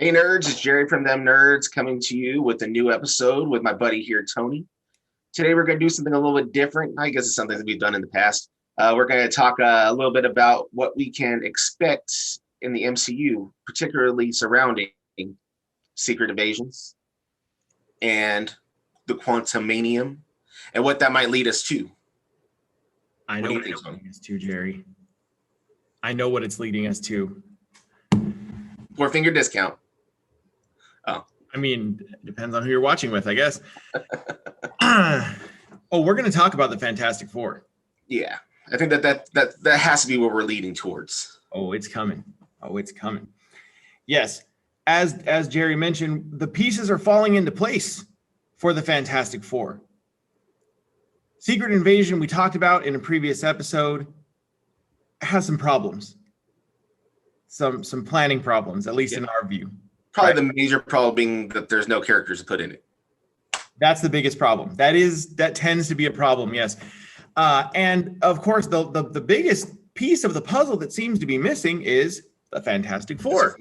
Hey nerds, it's Jerry from Them Nerds coming to you with a new episode with my buddy here, Tony. Today we're going to do something a little bit different. I guess it's something that we've done in the past. We're going to talk a little bit about what we can expect in the MCU, particularly surrounding secret invasions and the Quantumanium and what that might lead us to. I know what it's leading us to, Jerry. I know what it's leading us to. Four-finger discount. I mean, it depends on who you're watching with, I guess. We're going to talk about the Fantastic Four. Yeah, I think that has to be what we're leading towards. Oh, it's coming. Yes, as Jerry mentioned, the pieces are falling into place for the Fantastic Four. Secret Invasion, we talked about in a previous episode, has some problems. Some planning problems, at least in our view. Probably right? The major problem being that there's no characters to put in it. That's the biggest problem. That tends to be a problem, yes. And of course, the biggest piece of the puzzle that seems to be missing is the Fantastic Four.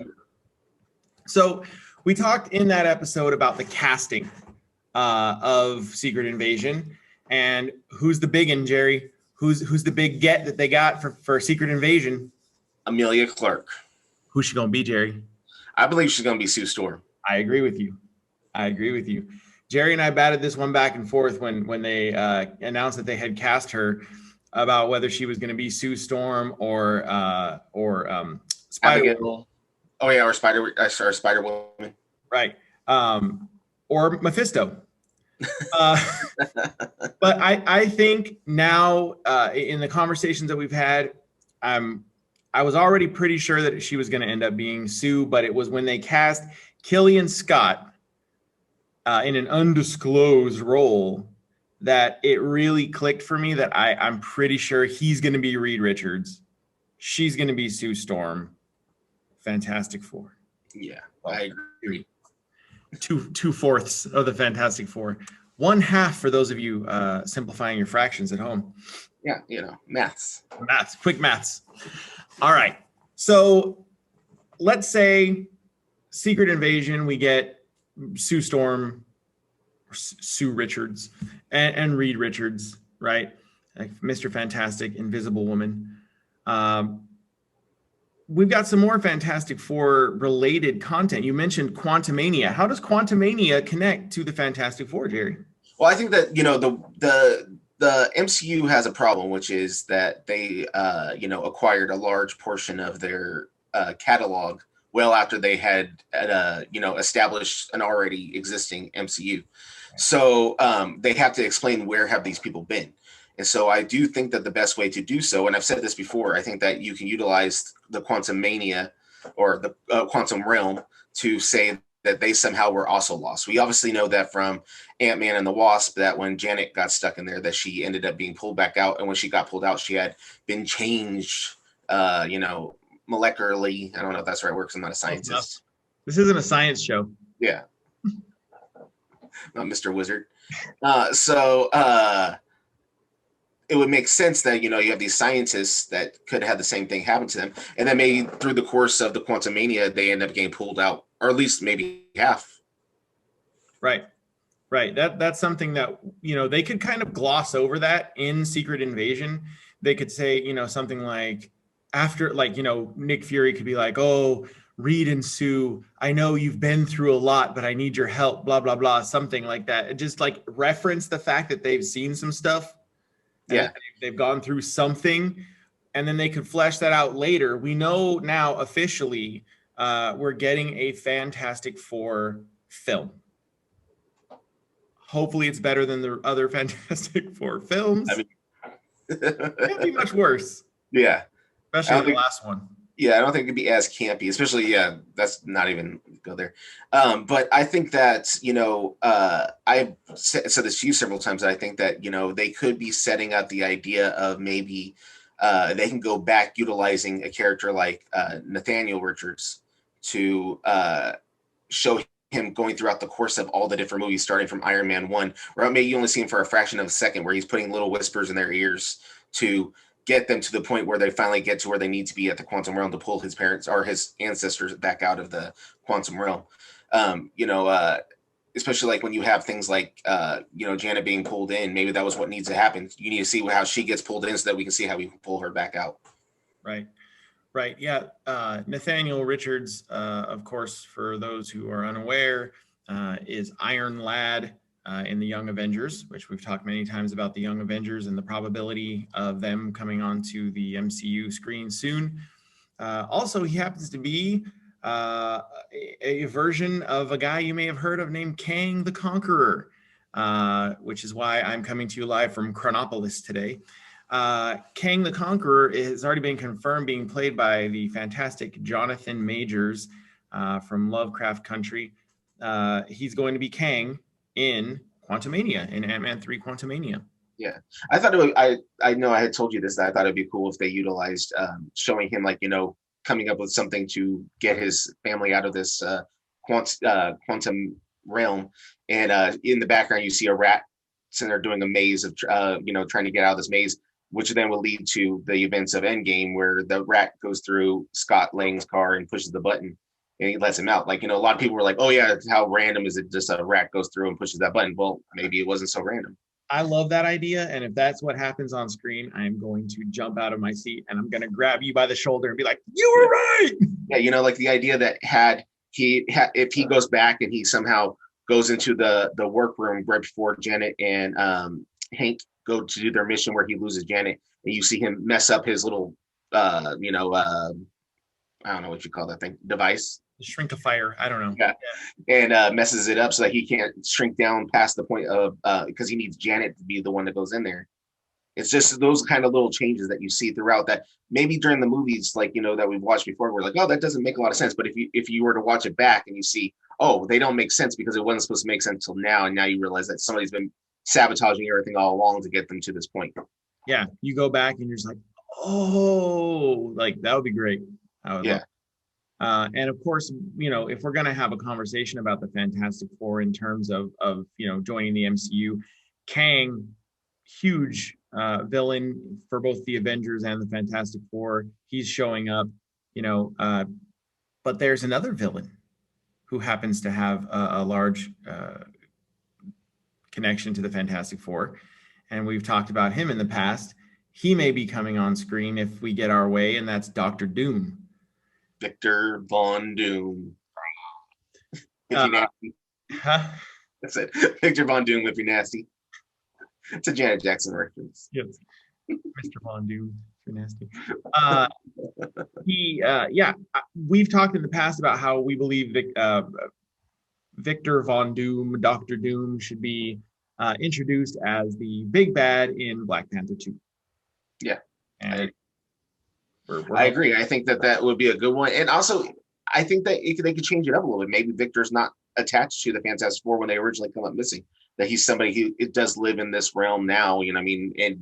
So we talked in that episode about the casting of Secret Invasion and who's the big one, Jerry? Who's the big get that they got for Secret Invasion? Emilia Clarke. Who's she gonna be, Jerry? I believe she's gonna be Sue Storm. I agree with you. Jerry and I batted this one back and forth when they announced that they had cast her about whether she was going to be Sue Storm or Spider Woman. Oh yeah, or Spider Woman. Right. Or Mephisto. But I think now in the conversations that we've had, I was already pretty sure that she was going to end up being Sue, but it was when they cast Killian Scott in an undisclosed role that it really clicked for me that I'm pretty sure he's going to be Reed Richards. She's going to be Sue Storm. Fantastic Four. Yeah, I agree. 2/4 of the Fantastic Four. 1/2 for those of you simplifying your fractions at home. Yeah, maths. Quick maths. All right. So let's say Secret Invasion, we get Sue Storm, Sue Richards, and Reed Richards, right? Like Mr. Fantastic, Invisible Woman. We've got some more Fantastic Four related content. You mentioned Quantumania. How does Quantumania connect to the Fantastic Four, Jerry? Well, I think that the MCU has a problem, which is that they acquired a large portion of their catalog well after they had established an already existing MCU. So they have to explain where have these people been. And so I do think that the best way to do so, and I've said this before, I think that you can utilize the Quantumania or the Quantum Realm to say that they somehow were also lost. We obviously know that from Ant-Man and the Wasp, that when Janet got stuck in there, that she ended up being pulled back out. And when she got pulled out, she had been changed, molecularly. I don't know if that's the right word because I'm not a scientist. This isn't a science show. Yeah. Not Mr. Wizard. It would make sense that, you have these scientists that could have the same thing happen to them. And then maybe through the course of the Quantumania, they end up getting pulled out, or at least maybe half. Right. That's something that, they could kind of gloss over that in Secret Invasion. They could say, something like after, Nick Fury could be like, oh, Reed and Sue, I know you've been through a lot, but I need your help, blah, blah, blah, something like that. Just reference the fact that they've seen some stuff. Yeah, they've gone through something, and then they could flesh that out later. We know now officially we're getting a Fantastic Four film. Hopefully it's better than the other Fantastic Four films. Can't be much worse. Yeah. Especially the last one. Yeah, I don't think it could be as campy, especially, that's not even go there. But I think that, I've said this to you several times, that I think that, they could be setting up the idea of maybe they can go back utilizing a character like Nathaniel Richards to show him going throughout the course of all the different movies, starting from Iron Man 1, where maybe you only see him for a fraction of a second, where he's putting little whispers in their ears to get them to the point where they finally get to where they need to be at the quantum realm to pull his parents or his ancestors back out of the quantum realm. You know, especially like when you have things like you know, Janet being pulled in, maybe that was what needs to happen. You need to see how she gets pulled in so that we can see how we can pull her back out. Right. Right. Yeah. Nathaniel Richards, of course, for those who are unaware, is Iron Lad in the Young Avengers, which we've talked many times about the Young Avengers and the probability of them coming onto the MCU screen soon. Also, he happens to be a version of a guy you may have heard of named Kang the Conqueror, which is why I'm coming to you live from Chronopolis today. Kang the Conqueror has already been confirmed being played by the fantastic Jonathan Majors from Lovecraft Country. He's going to be Kang in Quantumania, in Ant-Man 3 Quantumania. Yeah, I thought it would, I know I had told you this, that I thought it'd be cool if they utilized showing him, like, you know, coming up with something to get his family out of this quantum realm, and in the background you see a rat sitting there doing a maze of you know, trying to get out of this maze, which then will lead to the events of Endgame, where the rat goes through Scott Lang's car and pushes the button and he lets him out. Like, you know, a lot of people were like, oh yeah, how random is it just a rat goes through and pushes that button? Well, maybe it wasn't so random. I love that idea. And if that's what happens on screen, I'm going to jump out of my seat and I'm going to grab you by the shoulder and be like, you were right. Yeah, you know, like the idea that if he goes back and he somehow goes into the workroom right before Janet and Hank go to do their mission where he loses Janet, and you see him mess up his little you know, I don't know what you call that thing, device. Shrinkifier. I don't know. Yeah. And messes it up so that he can't shrink down past the point of because he needs Janet to be the one that goes in there. It's just those kind of little changes that you see throughout that maybe during the movies, like, you know, that we've watched before, we're like, oh, that doesn't make a lot of sense. But if you were to watch it back and you see, oh, they don't make sense because it wasn't supposed to make sense until now, and now you realize that somebody's been sabotaging everything all along to get them to this point. Yeah, you go back and you're just like, oh, like that would be great. I would Yeah. And of course, you know, if we're going to have a conversation about the Fantastic Four in terms of you know, joining the MCU, Kang, huge villain for both the Avengers and the Fantastic Four. He's showing up, you know, but there's another villain who happens to have a large connection to the Fantastic Four. And we've talked about him in the past. He may be coming on screen if we get our way, and that's Dr. Doom. Victor Von Doom. Huh? That's it. Victor Von Doom, if you're nasty. It's a Janet Jackson reference. Yes. Mr. Von Doom, if you're nasty. We've talked in the past about how we believe Victor Von Doom, Dr. Doom, should be introduced as the big bad in Black Panther 2. Yeah. And I agree. I think that would be a good one. And also, I think that they could change it up a little bit. Maybe Victor's not attached to the Fantastic Four when they originally come up missing. That he's somebody who it does live in this realm now, you know what I mean, and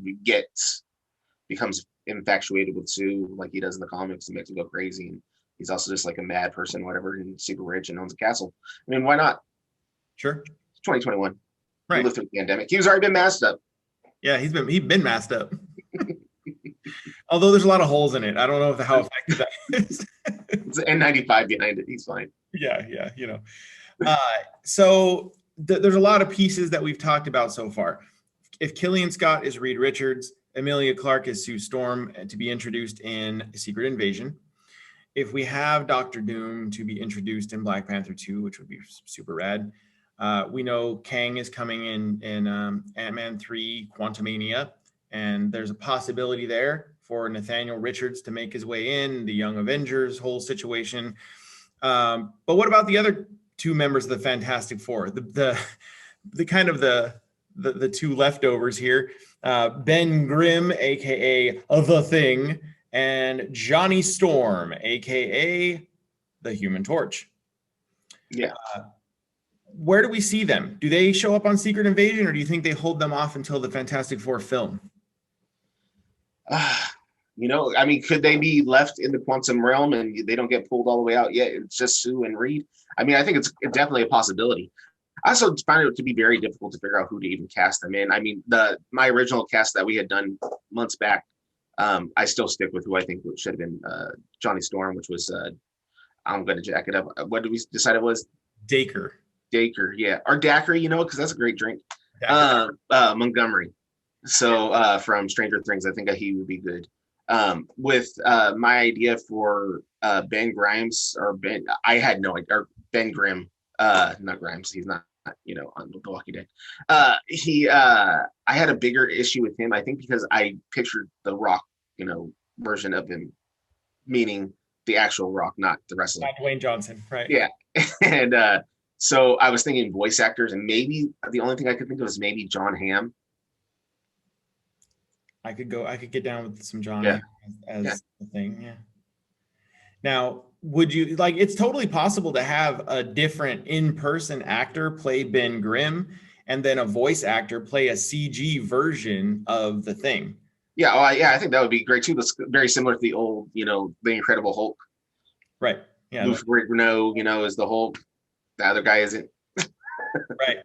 becomes infatuated with Sue like he does in the comics and makes him go crazy. And he's also just like a mad person, whatever, and super rich and owns a castle. I mean, why not? Sure. It's 2021. Right. He lived through the pandemic. He was already been masked up. Yeah, he's been masked up. Although there's a lot of holes in it. I don't know how effective that is. It's an N95 behind it. He's fine. Yeah, you know. So there's a lot of pieces that we've talked about so far. If Killian Scott is Reed Richards, Emilia Clarke is Sue Storm to be introduced in Secret Invasion. If we have Dr. Doom to be introduced in Black Panther 2, which would be super rad. We know Kang is coming in Ant-Man 3 Quantumania, and there's a possibility there for Nathaniel Richards to make his way in, the Young Avengers whole situation. But what about the other two members of the Fantastic Four? The kind of the two leftovers here, Ben Grimm, aka The Thing, and Johnny Storm, aka the Human Torch. Yeah. Where do we see them? Do they show up on Secret Invasion, or do you think they hold them off until the Fantastic Four film? You know, I mean, could they be left in the quantum realm and they don't get pulled all the way out yet? It's just Sue and Reed. I mean, I think it's definitely a possibility. I also find it to be very difficult to figure out who to even cast them in. I mean, my original cast that we had done months back I still stick with who I think should have been Johnny Storm, which was I'm going to jack it up. What did we decide it was? Dacre. Dacre, yeah, or daiquiri, because that's a great drink. Montgomery. So from Stranger Things, I think he would be good. With my idea for Ben Grimes or Ben, I had no idea, or Ben Grimm, not Grimes. He's not, on The Walking Dead. I had a bigger issue with him. I think because I pictured the Rock, version of him, meaning the actual Rock, not the wrestler. Not Dwayne Johnson, right? Yeah, and so I was thinking voice actors, and maybe the only thing I could think of is maybe John Hamm. I could get down with some John Yeah. as the thing. Yeah. Now, would you like, it's totally possible to have a different in-person actor play Ben Grimm and then a voice actor play a CG version of the Thing. Yeah. Oh, yeah. I think that would be great too. That's very similar to the old, The Incredible Hulk. Right. Yeah. Lou Ferrigno, is the Hulk. The other guy isn't. Right.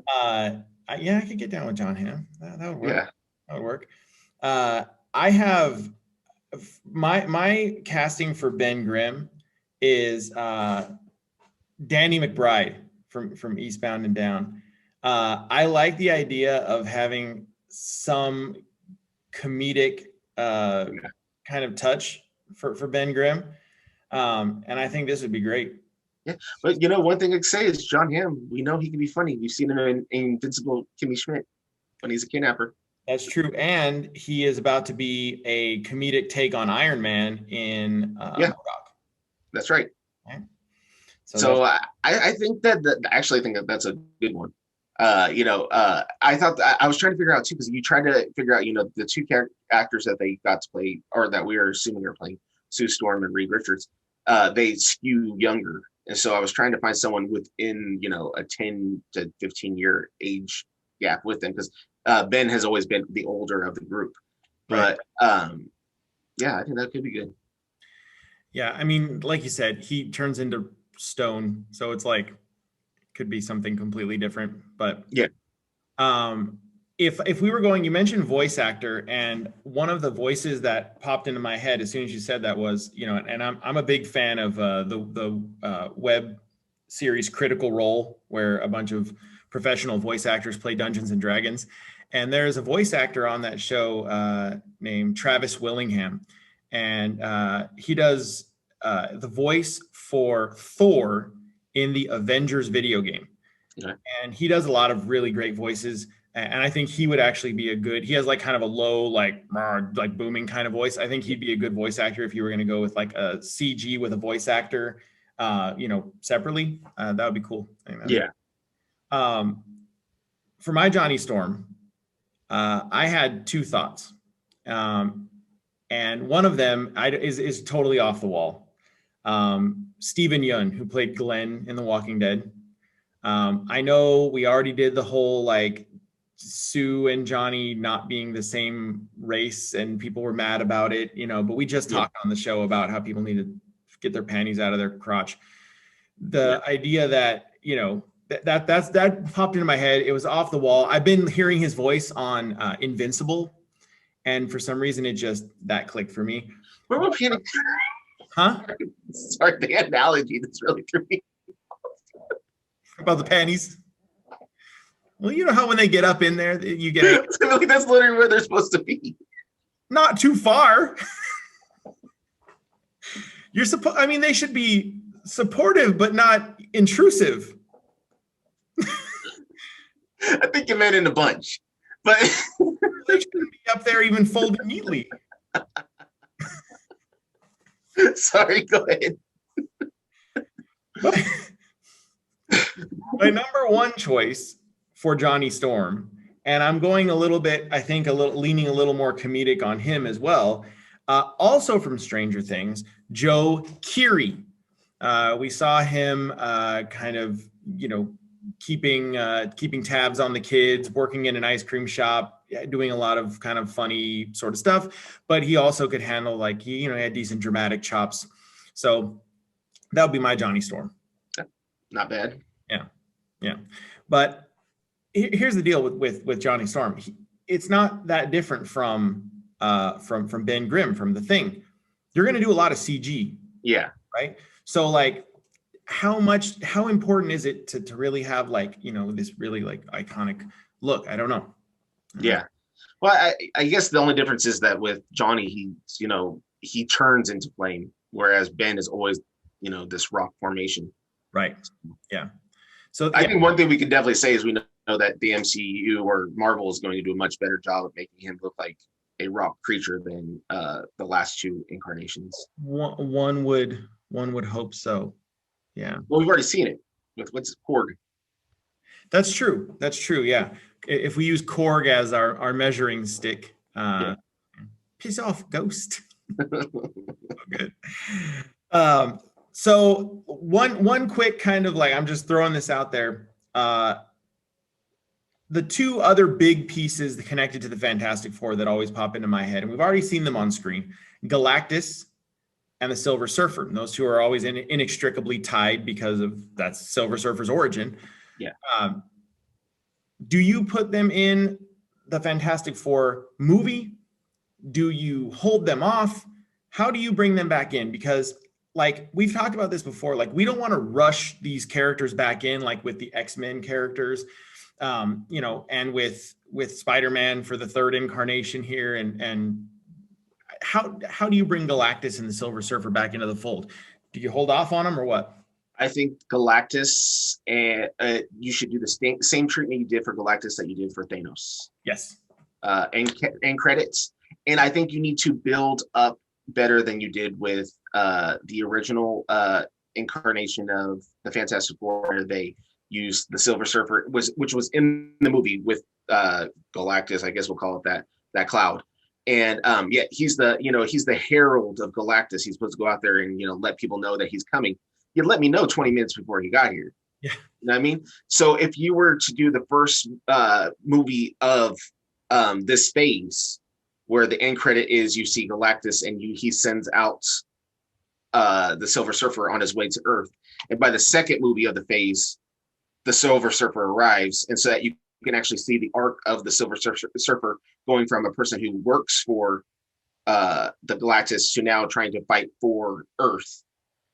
I could get down with John Hamm. That would work. Yeah. That would work. I have my casting for Ben Grimm is Danny McBride from Eastbound and Down. I like the idea of having some comedic kind of touch for Ben Grimm, and I think this would be great. Yeah, but one thing I could say is John Hamm. We know he can be funny. We've seen him in Invincible Kimmy Schmidt when he's a kidnapper. That's true, and he is about to be a comedic take on Iron Man in Rock. That's right. Okay. So I think that I actually think that's a good one. I thought I was trying to figure out too, because you tried to figure out, the two actors that they got to play, or that we were assuming are playing, Sue Storm and Reed Richards. They skew younger, and so I was trying to find someone within, a 10 to 15 year age gap with them, because Ben has always been the older of the group. But yeah, I think that could be good. Yeah, I mean, like you said, he turns into stone, so it's like could be something completely different. But yeah, if we were going, you mentioned voice actor, and one of the voices that popped into my head as soon as you said that was, and I'm a big fan of the web series Critical Role, where a bunch of professional voice actors play Dungeons and Dragons. And there's a voice actor on that show named Travis Willingham. And he does the voice for Thor in the Avengers video game. Okay. And he does a lot of really great voices. And I think he would actually be he has like kind of a low, like booming kind of voice. I think he'd be a good voice actor if you were going to go with like a CG with a voice actor, separately. That would be cool. Yeah. For my Johnny Storm, I had two thoughts. And one of them is totally off the wall. Stephen Yeun, who played Glenn in The Walking Dead. I know we already did the whole like Sue and Johnny not being the same race, and people were mad about it, but we just talked on the show about how people need to get their panties out of their crotch. The idea that, that popped into my head. It was off the wall. I've been hearing his voice on Invincible, and for some reason that clicked for me. Huh? Sorry, the analogy that's really threw me. About the panties. Well, you know how when they get up in there, you get that's literally where they're supposed to be. Not too far. They should be supportive, but not intrusive. I think you meant in a bunch, but they shouldn't be up there even folded neatly. Sorry, go ahead. My number one choice for Johnny Storm, and I'm going leaning a little more comedic on him as well. Also from Stranger Things, Joe Keery. We saw him kind of, keeping tabs on the kids, working in an ice cream shop, doing a lot of kind of funny sort of stuff. But he also could handle he had decent dramatic chops. So that would be my Johnny Storm. Not bad. Yeah. But here's the deal with Johnny Storm. It's not that different from from Ben Grimm from The Thing, you're going to do a lot of CG, Yeah. right? So like, how important is it to really have like, this really like iconic look? I don't know. Yeah. Well, I guess the only difference is that with Johnny, he turns into flame, whereas Ben is always, this rock formation. Right. Yeah. So I yeah, think one thing we can definitely say is we know that the MCU or Marvel is going to do a much better job of making him look like a rock creature than the last two incarnations. one would hope so. Yeah. Well, we've already seen it with what's Korg. That's true. That's true. Yeah. If we use Korg as our measuring stick, Yeah. piss off, ghost. Good. Um, so one quick kind of like, I'm just throwing this out there. The two other big pieces connected to the Fantastic Four that always pop into my head, and we've already seen them on screen: Galactus and the Silver Surfer. And those two are always inextricably tied because of that's Silver Surfer's origin. Yeah. Do you put them in the Fantastic Four movie? Do you hold them off? How do you bring them back in? Because like we've talked about this before, like we don't want to rush these characters back in, like with the X-Men characters, and with Spider-Man for the third incarnation here. And how do you bring Galactus and the Silver Surfer back into the fold? Do you hold off on them or what? I think Galactus, and you should do the same treatment you did for Galactus that you did for Thanos. Yes. And credits. And I think you need to build up better than you did with the original incarnation of the Fantastic Four, where they used the Silver Surfer, which was in the movie with Galactus, I guess we'll call it that cloud. And he's the herald of Galactus. He's supposed to go out there and let people know that he's coming. You let me know 20 minutes before he got here. Yeah. You know what I mean? So if you were to do the first movie of this phase, where the end credit is you see Galactus and he sends out the Silver Surfer on his way to Earth, and by the second movie of the phase, the Silver Surfer arrives, and so that you can actually see the arc of the Silver Surfer going from a person who works for the Galactus to now trying to fight for Earth.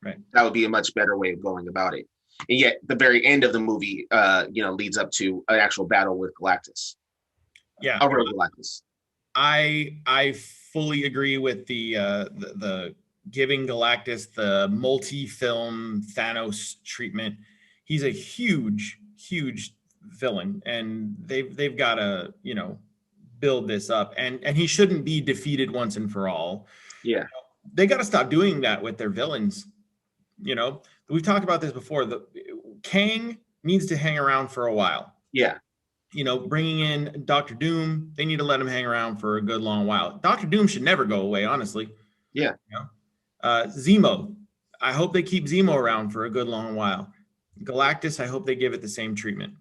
Right. That would be a much better way of going about it. And yet the very end of the movie, leads up to an actual battle with Galactus. Yeah. A real Galactus. I fully agree with the giving Galactus the multi-film Thanos treatment. He's a huge villain, and they've got to build this up, and he shouldn't be defeated once and for all. Yeah, they got to stop doing that with their villains. We've talked about this before. The Kang needs to hang around for a while. Yeah. Bringing in Dr. Doom, they need to let him hang around for a good long while. Dr. Doom should never go away, honestly. Yeah. Zemo, I hope they keep Zemo around for a good long while. Galactus, I hope they give it the same treatment.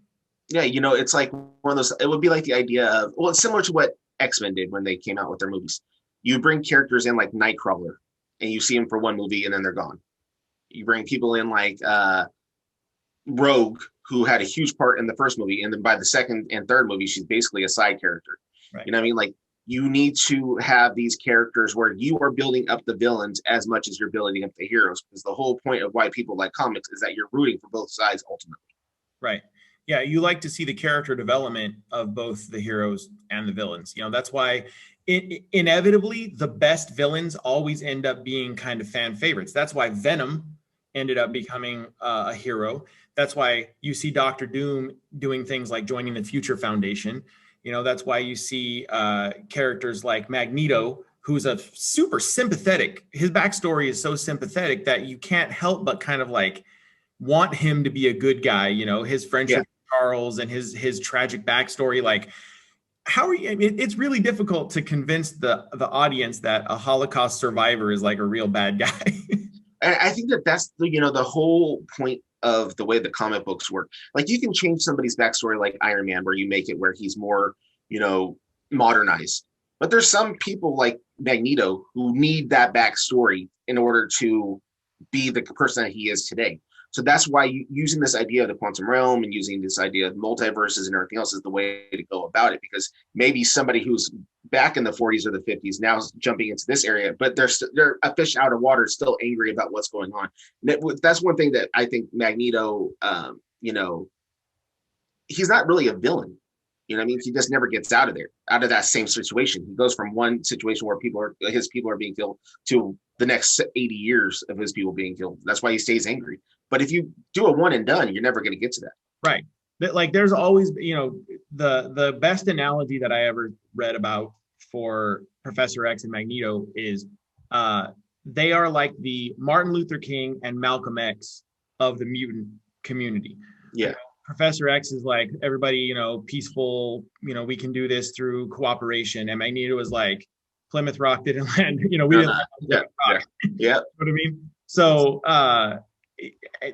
Yeah, it's like one of those. It would be like the idea of, well, it's similar to what X-Men did when they came out with their movies. You bring characters in like Nightcrawler, and you see them for one movie, and then they're gone. You bring people in like Rogue, who had a huge part in the first movie, and then by the second and third movie, she's basically a side character. Right. You know what I mean? Like, you need to have these characters where you are building up the villains as much as you're building up the heroes, because the whole point of why people like comics is that you're rooting for both sides ultimately. Right. Yeah, you like to see the character development of both the heroes and the villains. That's why inevitably the best villains always end up being kind of fan favorites. That's why Venom ended up becoming a hero. That's why you see Dr. Doom doing things like joining the Future Foundation. That's why you see characters like Magneto, who's a super sympathetic. His backstory is so sympathetic that you can't help but kind of like want him to be a good guy. His friendship with Charles and his tragic backstory. Like, how are you? It's really difficult to convince the audience that a Holocaust survivor is like a real bad guy. I think that's the whole point of the way the comic books work. Like, you can change somebody's backstory like Iron Man, where you make it where he's more, modernized. But there's some people like Magneto who need that backstory in order to be the person that he is today. So that's why using this idea of the quantum realm and using this idea of multiverses and everything else is the way to go about it, because maybe somebody who's back in the 40s or the 50s now is jumping into this area, but they're a fish out of water, still angry about what's going on. And that's one thing that I think Magneto, he's not really a villain. You know what I mean? He just never gets out of there, out of that same situation. He goes from one situation where his people are being killed to the next 80 years of his people being killed. That's why he stays angry. But if you do a one and done, you're never going to get to that. Right. Like there's always, the best analogy that I ever read about for Professor X and Magneto is they are like the Martin Luther King and Malcolm X of the mutant community. Yeah. Professor X is like, everybody, peaceful, we can do this through cooperation. And Magneto is like, Plymouth Rock didn't land, we didn't land yeah. You know what I mean? So,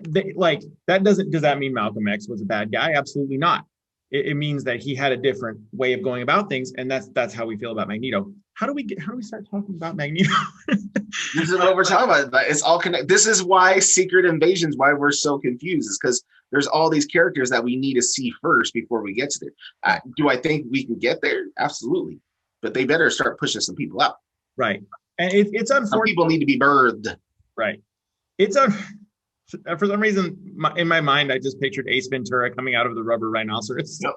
does that mean Malcolm X was a bad guy? Absolutely not. It means that he had a different way of going about things. And that's how we feel about Magneto. How do we start talking about Magneto? This is what we're talking about. But it's all connected. This is why Secret Invasion's why we're so confused, is because there's all these characters that we need to see first before we get to there. Do I think we can get there? Absolutely. But they better start pushing some people out. Right. And it's unfortunate. Some people need to be birthed. Right. For some reason, in my mind, I just pictured Ace Ventura coming out of the rubber rhinoceros. Yep.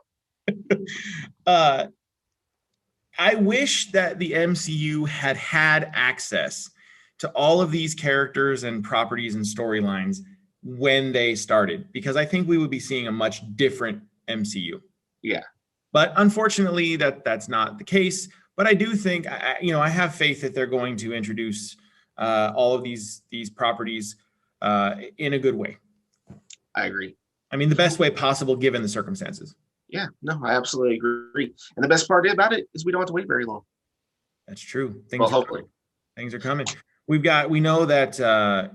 I wish that the MCU had access to all of these characters and properties and storylines when they started, because I think we would be seeing a much different MCU. Yeah. But unfortunately, that's not the case. But I do think, I have faith that they're going to introduce all of these properties in a good way. I agree. I mean, the best way possible given the circumstances. Yeah, no, I absolutely agree. And the best part about it is we don't have to wait very long. That's true. Hopefully. Things are coming. We know that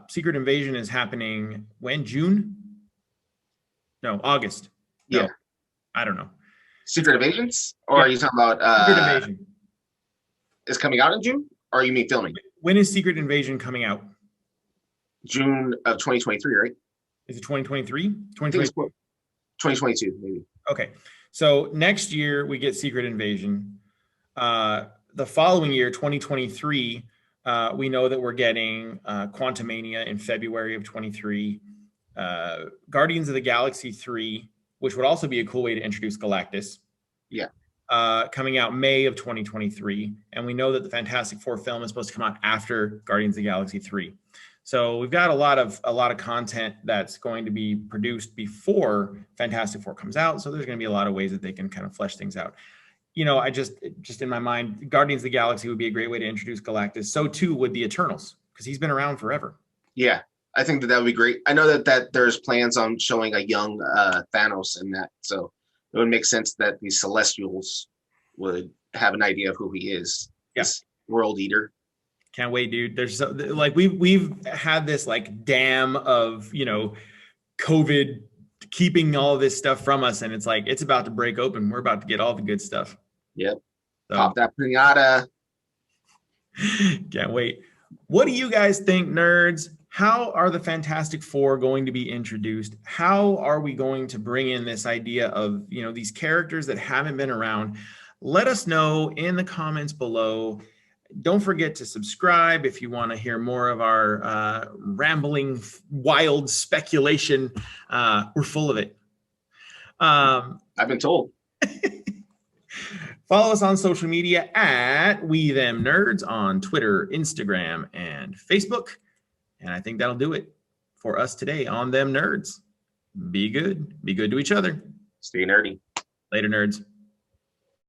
Secret Invasion is happening when? June? No, August. No, yeah. I don't know. Secret Invasions? Or are you talking about Secret Invasion? Is coming out in June? Or you mean filming? When is Secret Invasion coming out? June of 2023, right? Is it 2023? 2022, maybe. Okay. So next year we get Secret Invasion. The following year, 2023, we know that we're getting Quantumania in February of 23. Guardians of the Galaxy 3, which would also be a cool way to introduce Galactus. Yeah. Coming out May of 2023. And we know that the Fantastic Four film is supposed to come out after Guardians of the Galaxy 3. So we've got a lot of content that's going to be produced before Fantastic Four comes out. So there's going to be a lot of ways that they can kind of flesh things out. I just in my mind, Guardians of the Galaxy would be a great way to introduce Galactus. So too would the Eternals, because he's been around forever. Yeah, I think that would be great. I know that there's plans on showing a young Thanos in that. So it would make sense that the Celestials would have an idea of who he is. Yes. Yeah. World Eater. Can't wait, dude. There's we've had this like dam of, COVID keeping all of this stuff from us. And it's like, it's about to break open. We're about to get all the good stuff. Yep. So, pop that pinata. Can't wait. What do you guys think, nerds? How are the Fantastic Four going to be introduced? How are we going to bring in this idea of, these characters that haven't been around? Let us know in the comments below. Don't forget to subscribe if you want to hear more of our rambling, wild speculation. We're full of it. I've been told. Follow us on social media at We Them Nerds on Twitter, Instagram, and Facebook. And I think that'll do it for us today on Them Nerds. Be good. Be good to each other. Stay nerdy. Later, nerds.